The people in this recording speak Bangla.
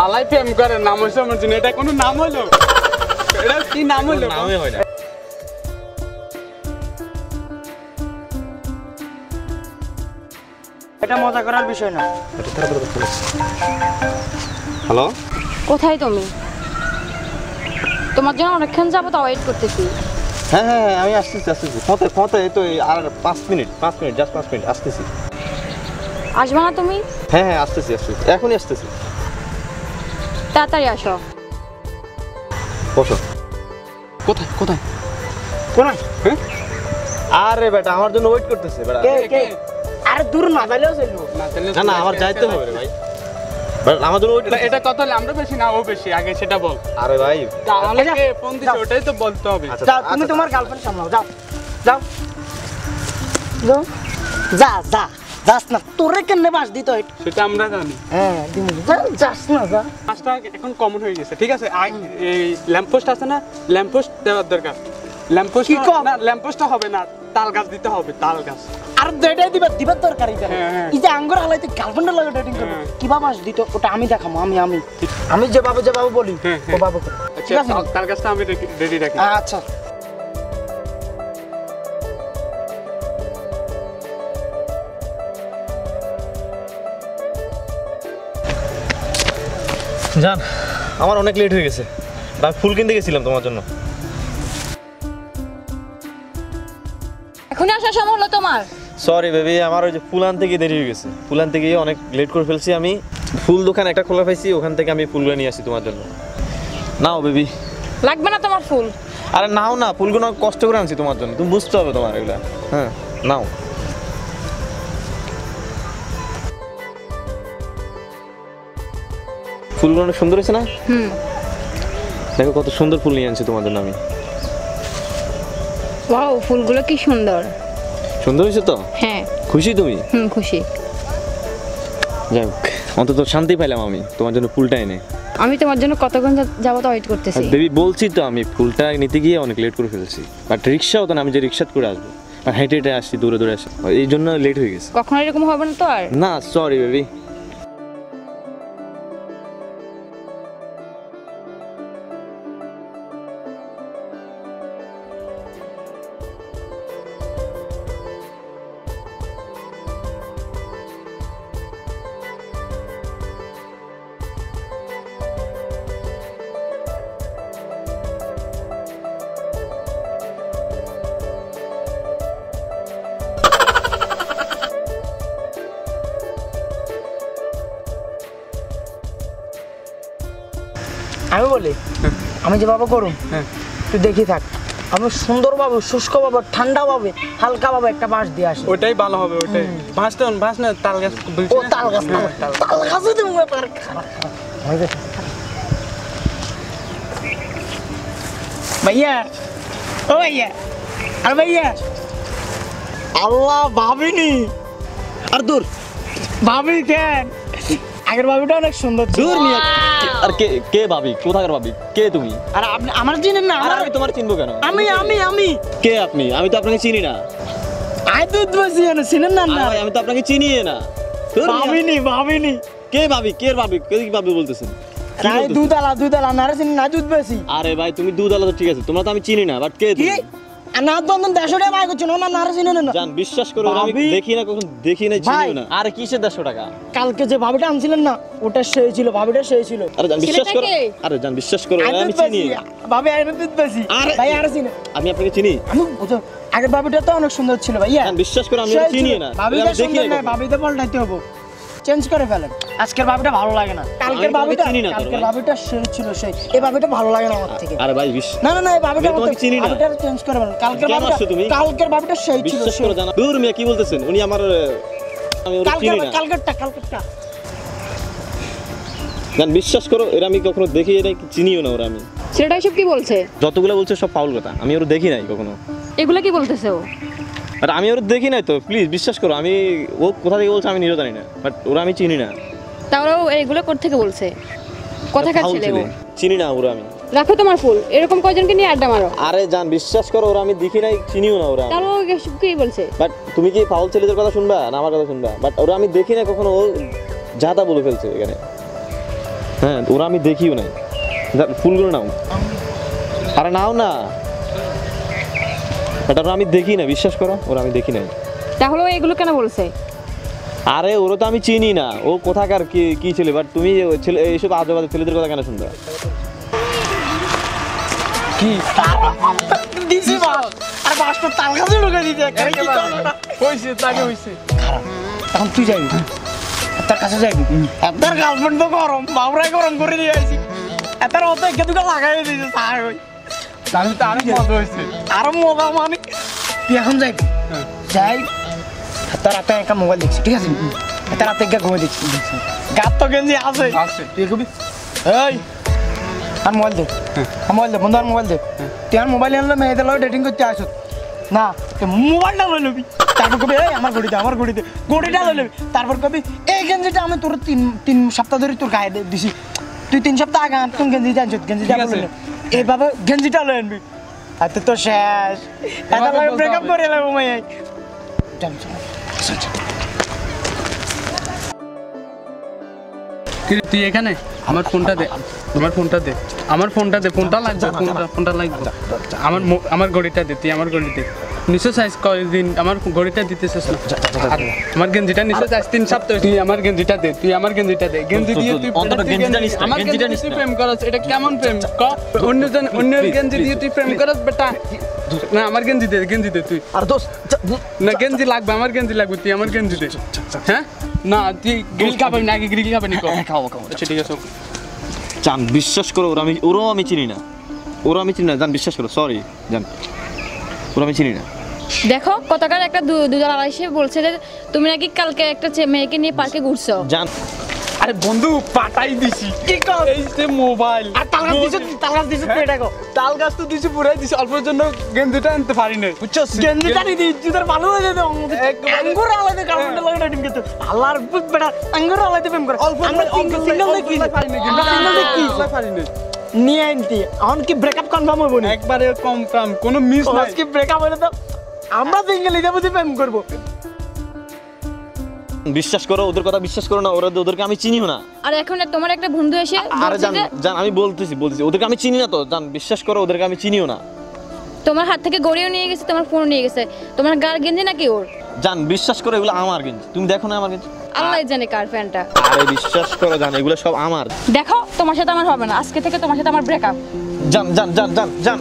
হালাই প্রেম করে নাম হইছে আমার জন্য, এটা কোনো নাম হইলো? এটা কি নাম হইলো? নামই হয় না। এটা মজা করার বিষয় না। হ্যালো, কোথায় তুমি? তোমার জন্য অনেকক্ষণ যাবত ওয়েট করতেছি। হ্যাঁ হ্যাঁ হ্যাঁ, আমি আসতেছি ফতে এই তো আর 5 মিনিট জাস্ট 5 মিনিট আসতেছি। আসবে না তুমি? হ্যাঁ হ্যাঁ আসতেছি এখনই আসতেছি। তাড়াতাড়ি আসো। বসো। কোথায় কোথায়? কোনায়? হ্যাঁ? আরে বেটা আমার জন্য ওয়েট করতেছে বেটা। কে? আরে দূর না যাইলেও চলবো। না না আমার যাইতে হবে রে ভাই। বাট আমার জন্য ওয়েট এটা কত হলে আমরা বেশি না ও বেশি, আগে সেটা বল। আরে ভাই তাহলে কে ফোন দিছে ওটাই তো বলতে হবে। আচ্ছা, যাও তুমি তোমার গার্লফ্রেন্ড সামলাও, যাও যাও যাও। যাস না, তোরে কেন বাস দিত? সেটা আমরা জানি। হ্যাঁ যাস না, যা। কাজটা এখন কমন হয়ে গেছে, ঠিক আছে? এই ল্যাম্পপোস্ট আছে না, ল্যাম্পপোস্ট দেওয়ার দরকার। ল্যাম্পপোস্ট কি কম? না, ল্যাম্পপোস্টটা হবে না, তাল গাছ দিতে হবে, তাল গাছ। আর এটাই দিবার দরকার এই জায়গায়। হ্যাঁ, হ্যাঁ। এই যে আঙ্গুর হালাইতে গার্লফ্রেন্ডের লাগে ডেটিং করবে, হ্যাঁ। কিভাবে বাস দিত ওটা আমি দেখাবো। আমি যেভাবে বলি হ্যাঁ, হ্যাঁ। ওভাবে করো, ঠিক আছে? আচ্ছা, তাল গাছটা আমি রেডি রাখি। আচ্ছা জান আমার অনেক লেট হয়ে গেছে, আমি ফুল কিনতে গেছিলাম তোমার জন্য। এখনই আসার সময় হলো তোমার? সরি বেবি, আমার ওই যে ফুল আনতে গিয়ে দেরি হয়ে গেছে, ফুল আনতে গিয়ে অনেক লেট করে ফেলছি। আমি ফুল দোকান একটা খোলা পাইছি, ওখান থেকে আমি ফুলগুলো নিয়ে আসি তোমার জন্য। নাও বেবি। লাগবে না তোমার ফুল? আরে নাও না, ফুলগুলো অনেক কষ্ট করে আনছি তোমার জন্য, তুমি বুঝতে হবে তোমার এগুলা। হ্যাঁ নাও। ফুলগুলো অনেক সুন্দর হয়েছে না? দেখো কত সুন্দর ফুল নিয়ে আনছি তোমার জন্য আমি। ওয়াও, ফুলগুলো কি সুন্দর। সুন্দর হয়েছে তো? হ্যাঁ। খুশি তুমি? খুশি। যাই হোক, অন্তত শান্তি পাইলাম আমি তোমার জন্য ফুলটা এনে। আমি তোমার জন্য কতক্ষণ যাবত ওয়েট করতেছি। বেবি বলছি তো, আমি ফুলটা নিতে গিয়ে অনেক লেট করে ফেলছি। বাট রিক্সা হতো না, আমি যে রিক্সা করে আসবো, আর হেঁটে হেঁটে আসছি, দূরে আসি, এই জন্য লেট হয়ে গেছে। কখনো এরকম হবে না তো আর? না সরি বেবি। আমি বলি, আমি যেভাবে করুন তুই দেখি থাক। আমি সুন্দরভাবে, শুষ্কভাবে, ঠান্ডাভাবে, হালকাভাবে একটা বাঁশ দিয়ে আসি। ওটাই ভালো হবে, ওটাই। বাঁশ না, তাল গাছ। ও তাল গাছ, তাল গাছও তুমি ব্যাপার খারাপ। ভাইয়া, ও ভাইয়া, আর ভাইয়া, আল্লাহ ভাবিনি। আর দূর ভাবি কেন, আগের ভাবিটা অনেক সুন্দর ছিল। দূর মিয়া, আর কে ভাবি? কোথাকার ভাবি? কে তুমি? আর আপনি আমার চিনেন না? আর আমি তোমার চিনবো কেন? আমি কে আপনি? আমি তো আপনাকে চিনি না। আই দুধ বসি না, চিনেন না? না আমি তো আপনাকে চিনি না। ভাবিনি। কে ভাবি? কে ভাবি? কে কি ভাবি বলতেছেন? রাই দুধ আলা না রে, চিনি না, দুধ বেশি। আরে ভাই তুমি দুধ আলাদা, ঠিক আছে, তোমরা তো আমি চিনি না, বাট কে কি তুমি? না বন্ধন 150 টাকা বাই করছো না, না রে চিনেন না? জান বিশ্বাস করো, আমি ভাবি। দেখি না, কখন দেখি না, চিনিও না। আরে কিসের 150 টাকা? কালকে যে ভাবিটা আনছিলেন না, ওটা সেই ছিল, ভাবিটা সেই ছিল। আরে জান বিশ্বাস করো, ছেলেটাকে? আরে জান বিশ্বাস করো, আই আমি দুধ চিনি। বেশি, ভাবি আই দুধ বেশি। আরে- ভাই আর চিনে, আমি আপনাকে চিনি। আমি বুঝো আগের ভাবিটা তো অনেক সুন্দর ছিল ভাইয়া। জান বিশ্বাস করো, আমি সেই চিনি ছিল। না। ভাবিটা আমি দেখি সুন্দর না না, ভাবিতে পাল্টাইতে হবে, চেঞ্জ করে ফেলেন। আজকের ভাবিটা ভালো লাগে না, কালকের আমি তোমাকে ভাবিটা, চিনি না তো কালকের ভাই। ভাবিটা সেই ছিল সেই। এই ভাবিটা ভালো লাগে না আমার থেকে। আরে ভাই বিশ্বাস না এই ভাবিটা আমি তোমাকে চিনি না। ভাবিটা চেঞ্জ করে ফেলেন। কালকের কেন ভাবিটা, আসছো তুমি? কালকের ভাবিটা সেই ছিল বিশ্বাস সেই। করো জানা। দূর মিয়া কি বলতেছেন? উনি আমার, আমি ওরা চিনি না। কালকেরটা জান বিশ্বাস করো, এরা আমি কখনো দেখি নাই, চিনিও না ওরা। আমি ছেলেটা এসব কি বলছে? যতগুলো বলছে সব ফাউল কথা, আমি ওরা দেখি নাই কখনো। এগুলা কি বলতেছে ও? আর আমি ওরা দেখি নাই তো, প্লিজ বিশ্বাস করো। আমি ও কোথা থেকে বলছে আমি নিজেও জানি না, বাট ওরা আমি চিনি না। তাহলে ও এগুলো কোথা থেকে বলছে? কোথাকার ফাউল ছেলে ও? ছেলে, চিনি না ওরা আমি। রাখো তোমার ফুল, এরকম কয়জনকে নিয়ে আড্ডা মারো। আরে জান বিশ্বাস করো, ওরা আমি দেখি নাই, চিনিও না ওরা। তাহলে ও এসব কি বলছে? বাট তুমি কি ফাউল ছেলেদের কথা শুনবা না আমার কথা শুনবা? বাট ওরা আমি দেখি না কখনো, ও যা তা বলে ফেলছে এখানে। হ্যাঁ ওরা আমি দেখিও নাই। ফুলগুলো নাও, আরে নাও না, এটা ওরা আমি দেখি না, বিশ্বাস করো ওরা আমি দেখি নাই। তাহলে ও এগুলো কেন বলছে? আরে ওরা তো আমি চিনি না, ও কোথাকার কি ছেলে, বাট তুমি ছেলে এইসব আজেবাজে ছেলেদের কথা কেন শুনবে? কি দিছি বাস আর বাস তো তাল গাছে ঢুকে দিতে হইছে তাকে হইছে। এখন তুই যাবি তার কাছে যাবি, তার গার্লফ্রেন্ড তো গরম, বাবরাই গরম করে দিয়ে আইছি, তার অত একে দুটো লাগাই দিয়েছে স্যার। ওই তাহলে তো আরো মজা হয়েছে। আরো মজা মানে তুই এখন যাবি, যাই তার হাতে একটা মোবাইল দেখছি, ঠিক আছে? তার হাতে একটা ঘুমে দেখছি, গাত তো গেঞ্জি আছে, আছে। তুই কবি এই আর মোবাইল দে, মোবাইল দে বন্ধু, আর মোবাইল দে। তুই আর মোবাইল আনলে মেয়েদের লগে ডেটিং করতে আসত না, তুই মোবাইলটা লই লবি, তারপর কবি এই আমার ঘড়িতে, আমার ঘড়িতে, ঘড়িটা লই লবি, তারপর কবি এই গেঞ্জিটা আমি তোর তিন সপ্তাহ ধরে তোর গায়ে দিছি, তুই 3 সপ্তাহ আগে তুই গেঞ্জি জানছ, গেঞ্জিটা ঠিক আছে। এইভাবে গেঞ্জিটা লই আনবি, আর তুই তো শেষ, এটা এভাবে বলতে ব্রেকআপ হবে। করে এলাম মেয়ে। তুই এখানে আমার ফোনটা দে, আমার ফোনটা দে, আমার ফোনটা দে, ফোনটা লাগবে, ফোনটা লাগবে। আমার ঘড়িটা দে, তুই আমার ঘড়ি দে। নিশ্চয় সাইজ কয়দিন আমার ঘড়িটা দিতেছিস না? আর আমার গেঞ্জিটা নিশ্চয় সাইজ 3 সপ্তাহ। তুই আমার গেঞ্জিটা দে, তুই আমার গেঞ্জিটা দে। গেঞ্জি দিয়ে তুই অন্তত গেঞ্জিটা নিস না, আমার গেঞ্জিটা গেঞ্জি নিস তুই না। প্রেম করছ, এটা কেমন প্রেম ক? অন্যের গেঞ্জি দিয়ে তুই প্রেম করছ বেটা? না আমার গেঞ্জি দে, গেঞ্জি দে তুই। আর দোস্ত না গেঞ্জি লাগবে, আমার গেঞ্জি লাগবে, তুই আমার গেঞ্জি দে। হ্যাঁ না তুই গ্রিল খাবেন না, আগে গ্রিল খাবেন নি? খাও। আচ্ছা ঠিক আছে। জান বিশ্বাস করো, ওরাও আমি চিনি না, জান বিশ্বাস করো, সরি জান, ওরা আমি চিনি না। দেখো কতকার একটা দুজন আড়াইশে বলছে যে তুমি নাকি কালকে একটা মেয়েকে নিয়ে পার্কে ঘুরছো। জান আরে বন্ধু পাঠাই দিছি, কি কর? এই যে মোবাইল আর তাল গাছ দিছ তুই এটা কো, তাল গাছ তো দিছি, পুরাই দিছি, অল্পের জন্য গেঞ্জিটা আনতে পারি না, বুঝছো? গেঞ্জিটা নি দিছি তোর ভালো হয়ে যেত, আঙ্গুর আলাদা গার্লফ্রেন্ড লাগে ডেটিং করতে, আল্লাহর বেটা আঙ্গুর আলাদা প্রেম করে, আমরা সিঙ্গেল দেখি, আমরা সিঙ্গেল দেখি পারি না। নিয়ে আনতি, এখন কি ব্রেকআপ কনফার্ম হইব না? একবারে কনফার্ম, কোনো মিস নাই। কি ব্রেকআপ হইলে তো আমরা সিঙ্গেল হিসাবে প্রেম করব। বিশ্বাস করো, ওদের কথা বিশ্বাস করো না, ওদেরকে আমি চিনিও না। আর এখন তোমার একটা বন্ধু এসে আরে বলছে জান যে জান আমি বলতেছি ওদেরকে আমি চিনি না তো, জান বিশ্বাস করো, ওদেরকে আমি চিনিও না। তোমার হাত থেকে গড়িও নিয়ে গেছে, তোমার ফোন নিয়ে গেছে, তোমার গার গেঞ্জি নাকি ওর? জান বিশ্বাস করো, এগুলো আমার গেঞ্জি, তুমি দেখো না আমার গেঞ্জি? আল্লাহ জানে কার প্যান্টটা। আরে বিশ্বাস করো জান, এগুলো সব আমার। দেখো তোমার সাথে আমার হবে না, আজকে থেকে তোমার সাথে আমার ব্রেকআপ। জান